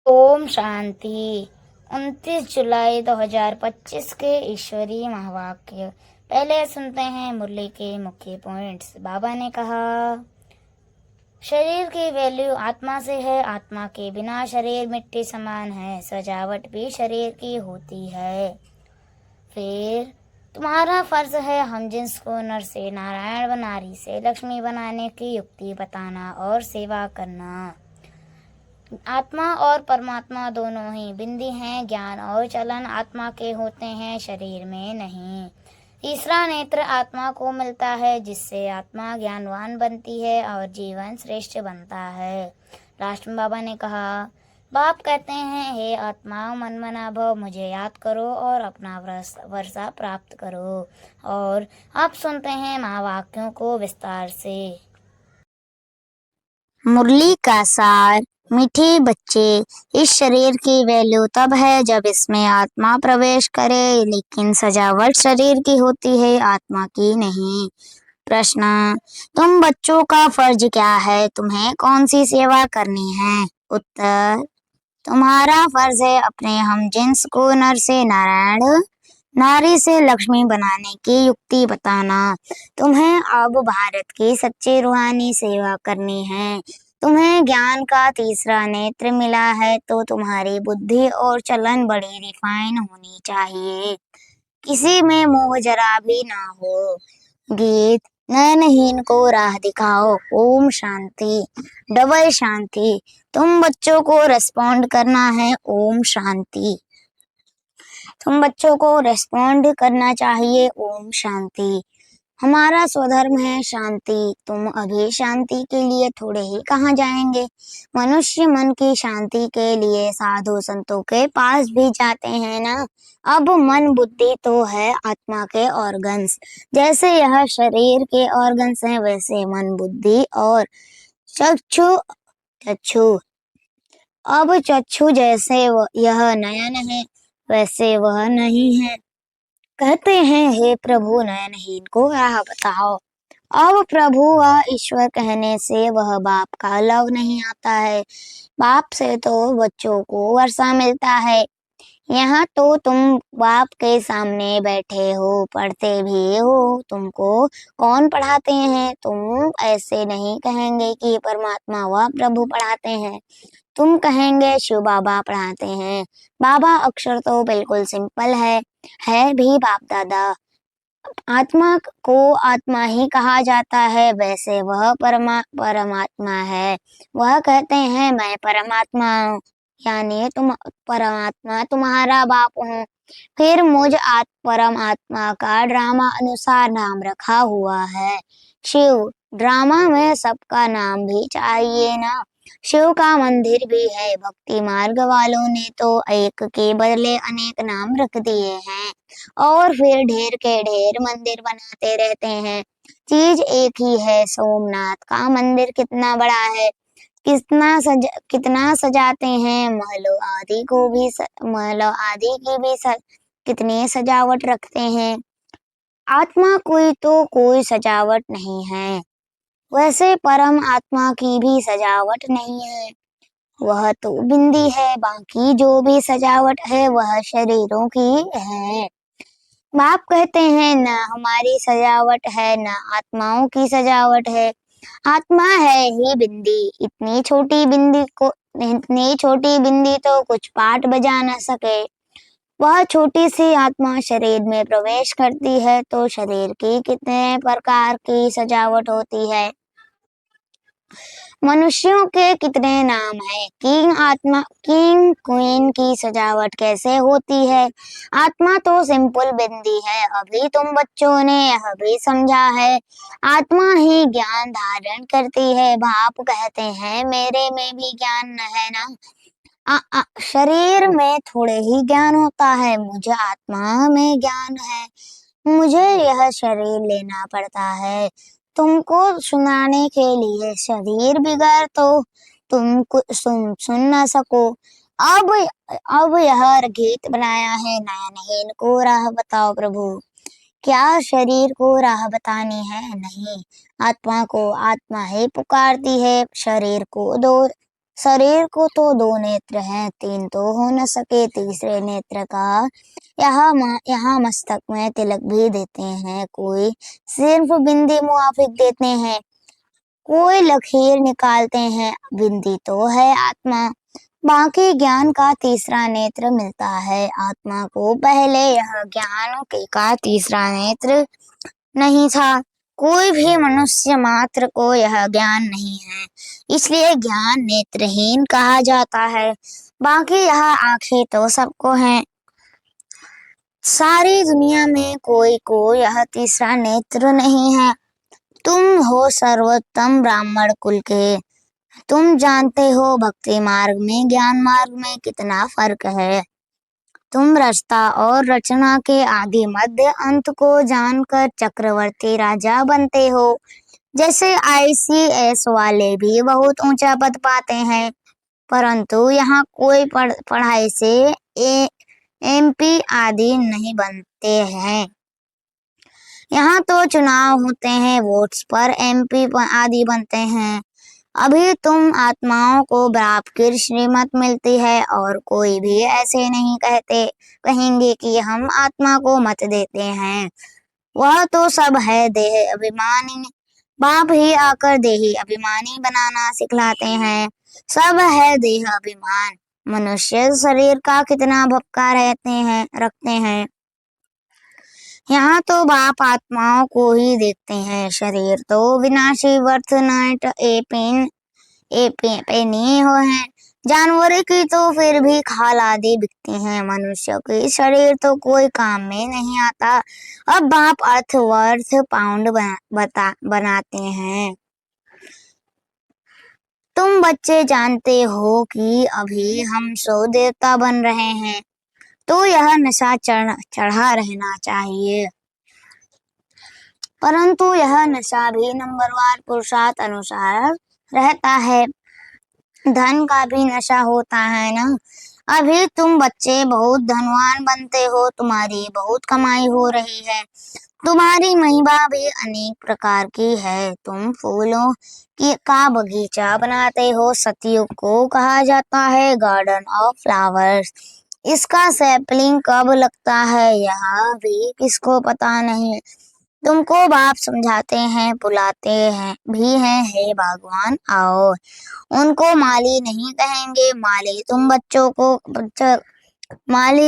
ओम शांति। 29 जुलाई 2025 के ईश्वरीय महावाक्य। पहले सुनते हैं मुरली के मुख्य पॉइंट्स। बाबा ने कहा, शरीर की वैल्यू आत्मा से है। आत्मा के बिना शरीर मिट्टी समान है। सजावट भी शरीर की होती है। फिर तुम्हारा फर्ज है हम जिन्स को नर से नारायण व नारी से लक्ष्मी बनाने की युक्ति बताना और सेवा करना। आत्मा और परमात्मा दोनों ही बिंदी हैं। ज्ञान और चलन आत्मा के होते हैं, शरीर में नहीं। तीसरा नेत्र आत्मा को मिलता है, जिससे आत्मा ज्ञानवान बनती है और जीवन श्रेष्ठ बनता है। लास्ट में बाबा ने कहा, बाप कहते हैं, हे आत्मा मन मना भव, मुझे याद करो और अपना वर्षा प्राप्त करो। और अब सुनते हैं महावाक्यों को विस्तार से। मुरली का सार। मीठे बच्चे, इस शरीर की वैल्यू तब है जब इसमें आत्मा प्रवेश करे, लेकिन सजावट शरीर की होती है, आत्मा की नहीं। प्रश्न, तुम बच्चों का फर्ज क्या है? तुम्हें कौन सी सेवा करनी है? उत्तर, तुम्हारा फर्ज है अपने हम जिन्स को नर से नारायण, नारी से लक्ष्मी बनाने की युक्ति बताना। तुम्हें अब भारत की सच्ची रूहानी सेवा करनी है। तुम्हें ज्ञान का तीसरा नेत्र मिला है, तो तुम्हारी बुद्धि और चलन बड़ी रिफाइन होनी चाहिए। किसी में मोह जरा भी ना हो। गीत, नयनहीन को राह दिखाओ। ओम शांति। डबल शांति। तुम बच्चों को रेस्पॉन्ड करना है। ओम शांति। तुम बच्चों को रेस्पॉन्ड करना चाहिए। ओम शांति। हमारा स्वधर्म है शांति। तुम अभी शांति के लिए थोड़े ही कहाँ जाएंगे। मनुष्य मन की शांति के लिए साधु संतों के पास भी जाते हैं ना। अब मन बुद्धि तो है आत्मा के ऑर्गन्स। जैसे यह शरीर के ऑर्गन्स हैं, वैसे मन बुद्धि और चक्षु चक्षु अब चक्षु जैसे यह नयन है, वैसे वह नहीं है। कहते हैं, हे प्रभु नयनहीन को राह बताओ। अब प्रभु व ईश्वर कहने से वह बाप का लव नहीं आता है। बाप से तो बच्चों को वर्षा मिलता है। यहाँ तो तुम बाप के सामने बैठे हो, पढ़ते भी हो। तुमको कौन पढ़ाते हैं? तुम ऐसे नहीं कहेंगे कि परमात्मा व प्रभु पढ़ाते हैं। तुम कहेंगे शिव बाबा पढ़ाते हैं। बाबा अक्षर तो बिल्कुल सिंपल है भी बाप दादा। आत्मा को आत्मा ही कहा जाता है, वैसे वह परमात्मा है। वह कहते हैं, मैं परमात्मा हूँ, यानी तुम परमात्मा तुम्हारा बाप हूँ। फिर मुझ परमात्मा का ड्रामा अनुसार नाम रखा हुआ है शिव। ड्रामा में सबका नाम भी चाहिए ना। शिव का मंदिर भी है। भक्ति मार्ग वालों ने तो एक के बदले अनेक नाम रख दिए हैं और फिर ढेर के ढेर मंदिर बनाते रहते हैं। चीज एक ही है। सोमनाथ का मंदिर कितना बड़ा है, कितना सजाते हैं। महलों आदि की भी कितनी सजावट रखते हैं। आत्मा कोई तो कोई सजावट नहीं है। वैसे परम आत्मा की भी सजावट नहीं है। वह तो बिंदी है। बाकी जो भी सजावट है वह शरीरों की है। बाप कहते हैं, न हमारी सजावट है न आत्माओं की सजावट है। आत्मा है ही बिंदी। इतनी छोटी बिंदी तो कुछ पाठ बजा न सके। वह छोटी सी आत्मा शरीर में प्रवेश करती है तो शरीर की कितने प्रकार की सजावट होती है। मनुष्यों के कितने नाम है। किंग क्वीन की सजावट कैसे होती है। आत्मा तो सिंपल बिंदी है। अभी तुम बच्चों ने यह भी समझा है। आत्मा ही ज्ञान धारण करती है। बाप कहते हैं, मेरे में भी ज्ञान है ना। शरीर में थोड़े ही ज्ञान होता है। मुझे आत्मा में ज्ञान है। मुझे यह शरीर लेना पड़ता है तुमको सुनाने के लिए। शरीर बिगड़ तो तुम सुन न सको। अब यह गीत बनाया है, नयनहीन को राह बताओ प्रभु। क्या शरीर को राह बतानी है? नहीं, आत्मा को आत्मा ही पुकारती है। शरीर को दो शरीर को तो 2 नेत्र हैं, 3 तो हो न सके तीसरे नेत्र का। यहाँ मस्तक में तिलक भी देते हैं, कोई सिर्फ बिंदी मुआफिक देते हैं, कोई लकीर निकालते हैं, बिंदी तो है आत्मा। बाकी ज्ञान का तीसरा नेत्र मिलता है आत्मा को, पहले यह ज्ञान का तीसरा नेत्र नहीं था। कोई भी मनुष्य मात्र को यह ज्ञान नहीं है, इसलिए ज्ञान नेत्रहीन कहा जाता है। बाकी यह आंखें तो सबको हैं। सारी दुनिया में कोई को यह तीसरा नेत्र नहीं है। तुम हो सर्वोत्तम ब्राह्मण कुल के, तुम जानते हो भक्ति मार्ग में ज्ञान मार्ग में कितना फर्क है। तुम रचता और रचना के आदि मध्य अंत को जानकर चक्रवर्ती राजा बनते हो। जैसे ICS वाले भी बहुत ऊंचा पद पाते हैं, परंतु यहाँ कोई पढ़ाई से MP आदि नहीं बनते हैं। यहाँ तो चुनाव होते हैं, वोट्स पर MP आदि बनते हैं। अभी तुम आत्माओं को बाप की श्रीमत मिलती है और कोई भी ऐसे नहीं कहेंगे कि हम आत्मा को मत देते हैं। वह तो सब है देह अभिमानी, बाप ही आकर देही अभिमानी बनाना सिखलाते हैं। सब है देह अभिमान, मनुष्य शरीर का कितना भपका रखते हैं। यहाँ तो बाप आत्माओं को ही देखते हैं, शरीर तो विनाशी वर्थ नाइट पेनी हो है। जानवरों की तो फिर भी खाल आदि बिकती हैं, मनुष्य की शरीर तो कोई काम में नहीं आता। अब बाप अर्थ वर्थ पाउंड बनाते हैं। तुम बच्चे जानते हो कि अभी हम 100 देवता बन रहे हैं, तो यह नशा चढ़ा रहना चाहिए, परंतु यह नशा भी नंबरवार पुरुषार्थ अनुसार रहता है। धन का भी नशा होता है ना। अभी तुम बच्चे बहुत धनवान बनते हो, तुम्हारी बहुत कमाई हो रही है, तुम्हारी महिमा भी अनेक प्रकार की है। तुम फूलों का बगीचा बनाते हो, सतयुग को कहा जाता है गार्डन ऑफ फ्लावर्स। इसका सैपलिंग कब लगता है यह भी किसको पता नहीं। तुमको बाप समझाते हैं, बुलाते हैं भी हैं, हे भगवान आओ। उनको माली नहीं कहेंगे, माली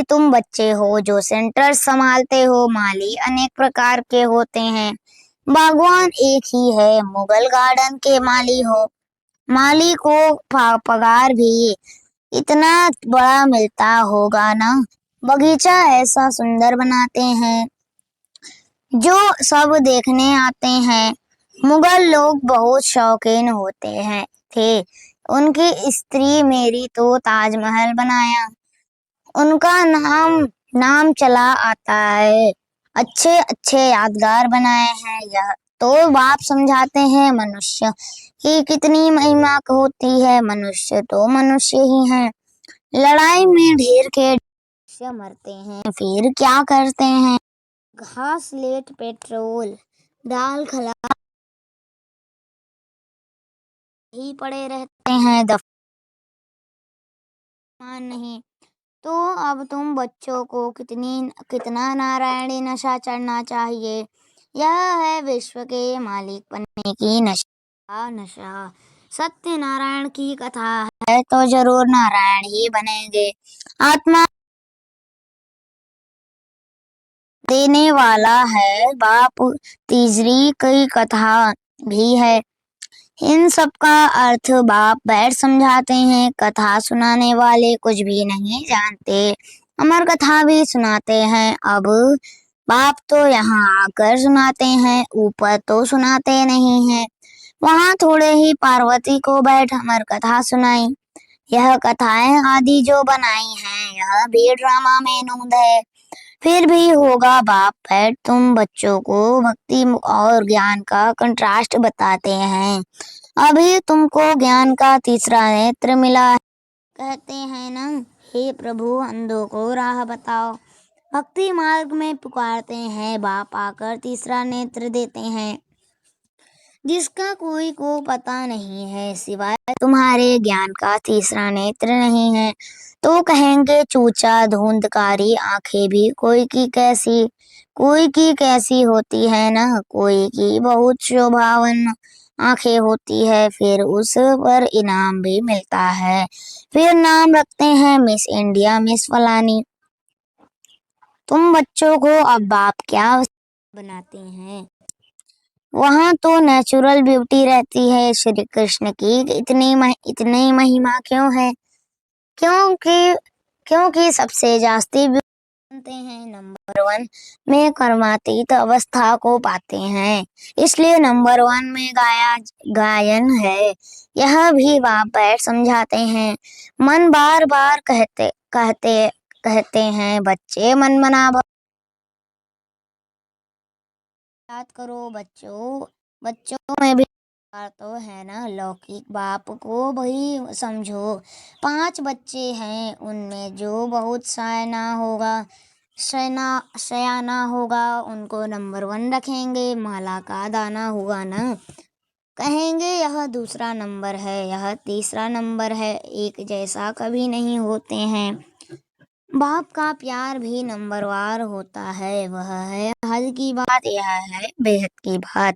तुम बच्चे हो जो सेंटर संभालते हो। माली अनेक प्रकार के होते हैं, भगवान एक ही है। मुगल गार्डन के माली हो, माली को पगार भी इतना बड़ा मिलता होगा ना। बगीचा ऐसा सुंदर बनाते हैं जो सब देखने आते हैं। मुगल लोग बहुत शौकीन थे। उनकी स्त्री मेरी तो ताजमहल बनाया, उनका नाम चला आता है। अच्छे अच्छे यादगार बनाए हैं। यह तो बाप समझाते हैं मनुष्य की कितनी महिमा होती है। मनुष्य तो मनुष्य ही है। लड़ाई में ढेर के मनुष्य मरते हैं, फिर क्या करते हैं? घास लेट पेट्रोल डाल खला ही पड़े रहते हैं, दफन नहीं। तो अब तुम बच्चों को कितना नारायणी नशा चढ़ना चाहिए। यह है विश्व के मालिक बनने की नशा। सत्य नारायण की कथा है तो जरूर नारायण ही बनेंगे। आत्मा देने वाला है बाप, तीसरी कई कथा भी है। इन सब का अर्थ बाप बैठ समझाते हैं। कथा सुनाने वाले कुछ भी नहीं जानते, अमर कथा भी सुनाते हैं। अब बाप तो यहाँ आकर सुनाते हैं, ऊपर तो सुनाते नहीं हैं। वहाँ थोड़े ही पार्वती को बैठ अमर कथा सुनाई। यह कथाएं आदि जो बनाई हैं, यह भी ड्रामा में नूंद है। फिर भी होगा बाप बैठ तुम बच्चों को भक्ति और ज्ञान का कंट्रास्ट बताते हैं। अभी तुमको ज्ञान का तीसरा नेत्र मिला है, कहते हैं ना, हे प्रभु अंधों को राह बताओ। भक्ति मार्ग में पुकारते हैं, बाप आकर तीसरा नेत्र देते हैं। जिसका कोई को पता नहीं है सिवाय तुम्हारे ज्ञान का तीसरा नेत्र नहीं है। तो कहेंगे चूचा धुंधकारी आंखें भी कोई की कैसी होती है ना, कोई की बहुत शोभावन आंखें होती है, फिर उस पर इनाम भी मिलता है, फिर नाम रखते हैं मिस इंडिया, मिस फलानी। तुम बच्चों को अब बाप क्या बनाते हैं, वहां तो नेचुरल ब्यूटी रहती है। श्री कृष्ण की इतनी महिमा क्यों है? क्योंकि क्योंकि सबसे जास्ती बनते हैं, नंबर वन में कर्मातीत अवस्था को पाते हैं, इसलिए नंबर वन में गायन है। यह भी बाप बैठ समझाते हैं। मन बार बार कहते हैं बच्चे मन मना याद करो बच्चों, बच्चों में भी तो है ना, लौकिक बाप को भी समझो। 5 बच्चे हैं, उनमें जो बहुत सयाना होगा उनको नंबर 1 रखेंगे। माला का दाना हुआ ना, कहेंगे यह दूसरा नंबर है, यह तीसरा नंबर है, एक जैसा कभी नहीं होते हैं। बाप का प्यार भी नंबरवार होता है, वह है हद की बात, यह है बेहद की बात।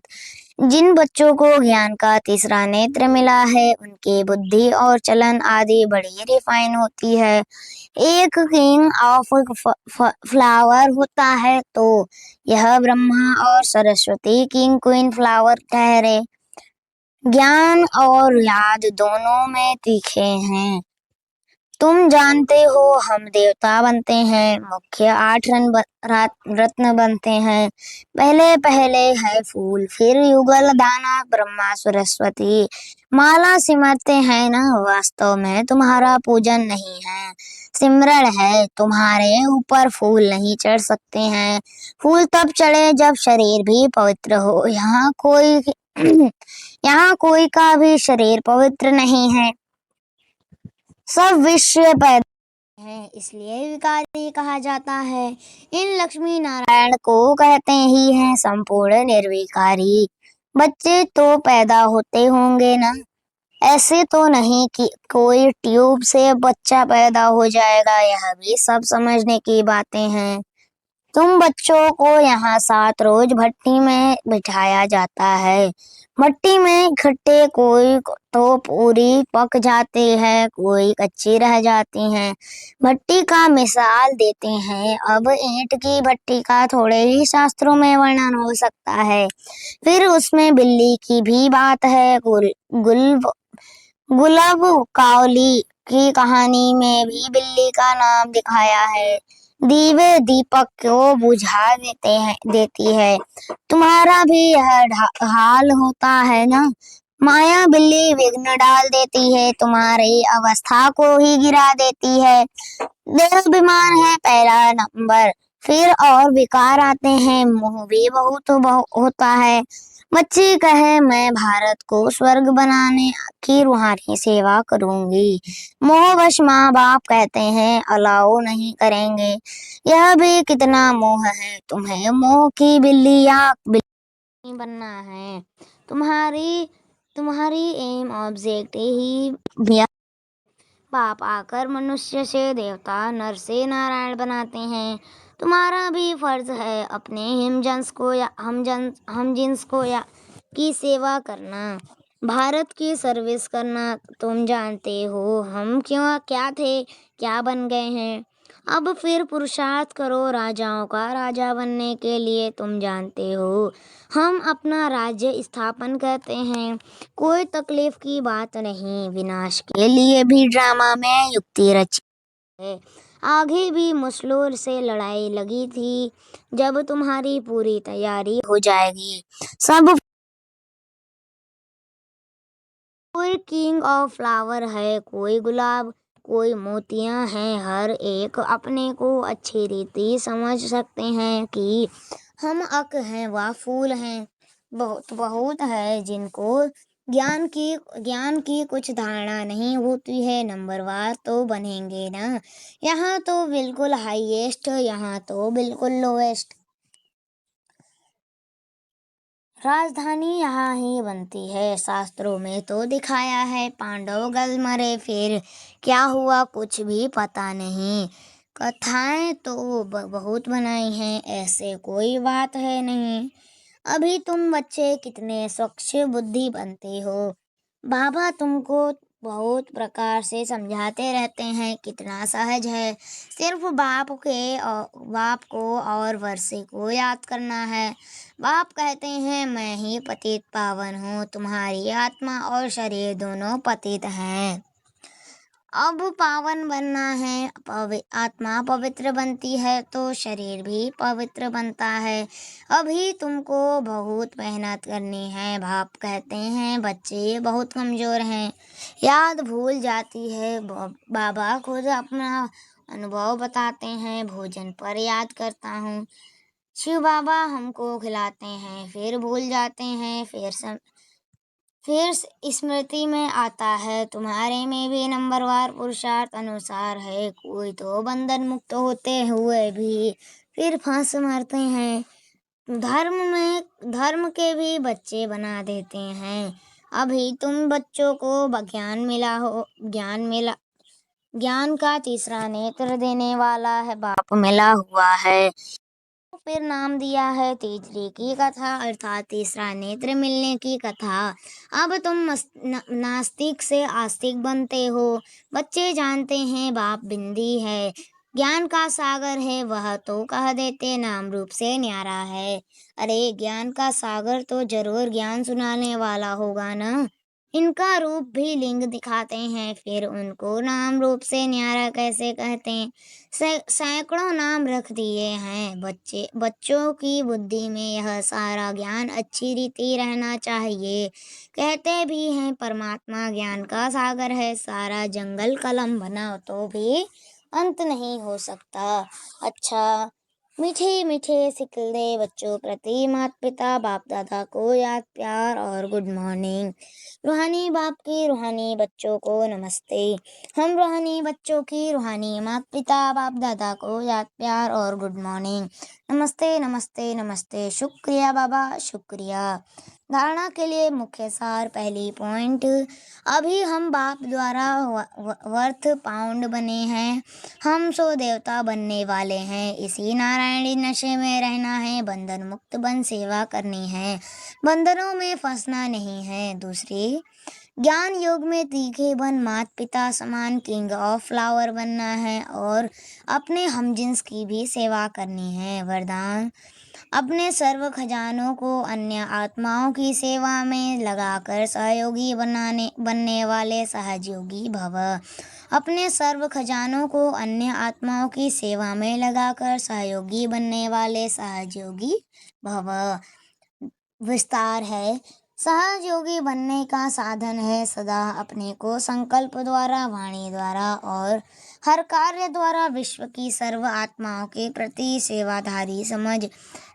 जिन बच्चों को ज्ञान का तीसरा नेत्र मिला है, उनकी बुद्धि और चलन आदि बड़ी रिफाइन होती है। एक किंग ऑफ फ्लावर होता है, तो यह ब्रह्मा और सरस्वती किंग क्वीन फ्लावर ठहरे। ज्ञान और याद दोनों में तीखे हैं। तुम जानते हो हम देवता बनते हैं, मुख्य 8 रत्न बनते हैं। पहले पहले है फूल, फिर युगल दाना, ब्रह्मा सरस्वती माला सिमरते हैं ना, वास्तव में तुम्हारा पूजन नहीं है, सिमरण है। तुम्हारे ऊपर फूल नहीं चढ़ सकते हैं, फूल तब चढ़े जब शरीर भी पवित्र हो। यहाँ कोई का भी शरीर पवित्र नहीं है, सब विश्व पैदा है, इसलिए विकारी कहा जाता है। इन लक्ष्मी नारायण को कहते ही हैं संपूर्ण निर्विकारी। बच्चे तो पैदा होते होंगे ना, ऐसे तो नहीं कि कोई ट्यूब से बच्चा पैदा हो जाएगा, यह भी सब समझने की बातें हैं। तुम बच्चों को यहाँ 7 रोज भट्टी में बिठाया जाता है। भट्टी में इकट्ठे कोई तो पूरी पक जाते हैं, कोई कच्ची रह जाती हैं। भट्टी का मिसाल देते हैं। अब ईंट की भट्टी का थोड़े ही शास्त्रों में वर्णन हो सकता है। फिर उसमें बिल्ली की भी बात है। गुलब कावली की कहानी में भी बिल्ली का नाम दिखाया है। दीवे दीपक को बुझा देती है। तुम्हारा भी यह हाल होता है ना, माया बिल्ली विघ्न डाल देती है, तुम्हारी अवस्था को ही गिरा देती है। देहाभिमान है पहला नंबर, फिर और विकार आते हैं, मोह भी बहुत होता है। बच्ची कहे मैं भारत को स्वर्ग बनाने की रूहानी सेवा करूंगी, मोहवश माँ बाप कहते हैं अलाउ नहीं करेंगे। यह भी कितना मोह है, तुम्हें मोह की बिल्ली या बिल्ली बनना है। तुम्हारी तुम्हारी एम ऑब्जेक्ट ही बाप आकर मनुष्य से देवता, नर से नारायण बनाते हैं। तुम्हारा भी फर्ज है अपने हम जिन्स को या की सेवा करना, भारत की सर्विस करना। तुम जानते हो हम क्या थे, क्या बन गए हैं। अब फिर पुरुषार्थ करो राजाओं का राजा बनने के लिए। तुम जानते हो हम अपना राज्य स्थापन करते हैं, कोई तकलीफ की बात नहीं। विनाश के लिए भी ड्रामा में युक्ति रची है। आगे भी मुसलोर से लड़ाई लगी थी, जब तुम्हारी पूरी तैयारी हो जाएगी सब। कोई किंग ऑफ फ्लावर है, कोई गुलाब, कोई मोतियां हैं, हर एक अपने को अच्छी रीति समझ सकते हैं कि हम अक हैं वह फूल हैं। बहुत बहुत है जिनको ज्ञान की कुछ धारणा नहीं होती है, नंबरवार तो बनेंगे ना। यहाँ तो बिल्कुल हाईएस्ट, यहाँ तो बिल्कुल लोएस्ट। राजधानी यहाँ ही बनती है। शास्त्रों में तो दिखाया है पांडव गल मरे, फिर क्या हुआ कुछ भी पता नहीं। कथाएं तो बहुत बनाई हैं, ऐसे कोई बात है नहीं। अभी तुम बच्चे कितने स्वच्छ बुद्धि बनते हो। बाबा तुमको बहुत प्रकार से समझाते रहते हैं, कितना सहज है। सिर्फ बाप को और वर्षे को याद करना है। बाप कहते हैं मैं ही पतित पावन हूँ, तुम्हारी आत्मा और शरीर दोनों पतित हैं। अब पावन बनना है, आत्मा पवित्र बनती है तो शरीर भी पवित्र बनता है। अभी तुमको बहुत मेहनत करनी है। बाप कहते हैं बच्चे बहुत कमजोर हैं, याद भूल जाती है। बाबा खुद अपना अनुभव बताते हैं, भोजन पर याद करता हूँ। शिव बाबा हमको खिलाते हैं, फिर भूल जाते हैं, फिर स्मृति में आता है। तुम्हारे में भी नंबरवार पुरुषार्थ अनुसार है। कोई तो बंधन मुक्त होते हुए भी फिर फांस मारते हैं। धर्म के भी बच्चे बना देते हैं। अभी तुम बच्चों को ज्ञान का तीसरा नेत्र देने वाला है बाप मिला हुआ है। फिर नाम दिया है तीसरी की कथा, अर्थात तीसरा नेत्र मिलने की कथा। अब तुम नास्तिक से आस्तिक बनते हो। बच्चे जानते हैं बाप बिंदी है, ज्ञान का सागर है, वह तो कह देते नाम रूप से न्यारा है। अरे ज्ञान का सागर तो जरूर ज्ञान सुनाने वाला होगा ना। इनका रूप भी लिंग दिखाते हैं, फिर उनको नाम रूप से न्यारा कैसे कहते हैं। सैकड़ों नाम रख दिए हैं। बच्चों की बुद्धि में यह सारा ज्ञान अच्छी रीति रहना चाहिए। कहते भी हैं परमात्मा ज्ञान का सागर है, सारा जंगल कलम बनाओ तो भी अंत नहीं हो सकता। अच्छा, मीठे मीठे सिकल बच्चों प्रति माता पिता बाप दादा को याद प्यार और गुड मॉर्निंग। रूहानी बाप की रूहानी बच्चों को नमस्ते। हम रूहानी बच्चों की रूहानी माता पिता बाप दादा को याद प्यार और गुड मॉर्निंग। नमस्ते नमस्ते नमस्ते। शुक्रिया बाबा, शुक्रिया। धारणा के लिए मुख्य सार, पहली पॉइंट, अभी हम बाप द्वारा वर्थ पाउंड बने हैं। हम सो देवता बनने वाले हैं। इसी नारायणी नशे में रहना है, बंधन मुक्त बन सेवा करनी है, बंधनों में फंसना नहीं है। दूसरी, ज्ञान योग में तीखे बन मात पिता समान किंग ऑफ फ्लावर बनना है और अपने हमजिन्स की भी सेवा करनी है। वरदान, अपने सर्व खजानों को अन्य आत्माओं की सेवा में लगाकर सहयोगी बनने वाले सहयोगी भव। अपने सर्व खजानों को अन्य आत्माओं की सेवा में लगाकर सहयोगी बनने वाले सहयोगी भव। विस्तार है, सहयोगी बनने का साधन है सदा अपने को संकल्प द्वारा, वाणी द्वारा और हर कार्य द्वारा विश्व की सर्व आत्माओं के प्रति सेवाधारी समझ,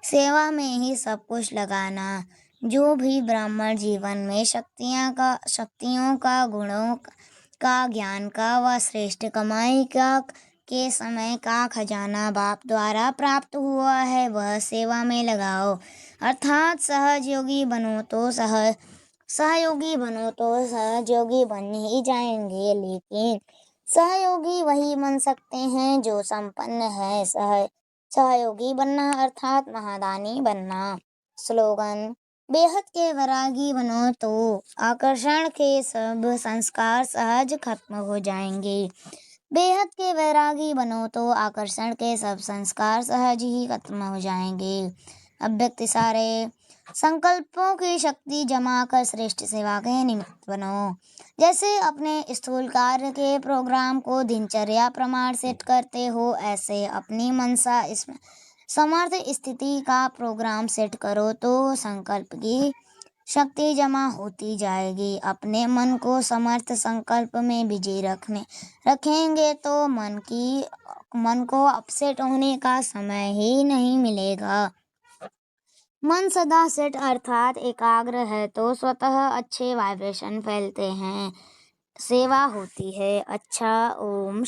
सेवा में ही सब कुछ लगाना। जो भी ब्राह्मण जीवन में शक्तियों का, गुणों का, ज्ञान का व श्रेष्ठ कमाई का के समय का खजाना बाप द्वारा प्राप्त हुआ है, वह सेवा में लगाओ। अर्थात सहयोगी बनो तो सहयोगी बन ही जाएंगे, लेकिन सहयोगी वही बन सकते हैं जो संपन्न है। सहयोगी बनना अर्थात महादानी बनना। स्लोगन, बेहद के वैरागी बनो तो आकर्षण के सब संस्कार सहज खत्म हो जाएंगे। बेहद के वैरागी बनो तो आकर्षण के सब संस्कार सहज ही खत्म हो जाएंगे। अव्यक्त सारे संकल्पों की शक्ति जमा कर श्रेष्ठ सेवा के निमित्त बनो। जैसे अपने स्थूल कार्य के प्रोग्राम को दिनचर्या प्रमाण सेट करते हो, ऐसे अपनी मनसा इसमें समर्थ स्थिति का प्रोग्राम सेट करो तो संकल्प की शक्ति जमा होती जाएगी। अपने मन को समर्थ संकल्प में बिजी रखेंगे तो मन को अपसेट होने का समय ही नहीं मिलेगा। मन सदा सेट अर्थात एकाग्र है तो स्वतः अच्छे वाइब्रेशन फैलते हैं, सेवा होती है। अच्छा, ओम।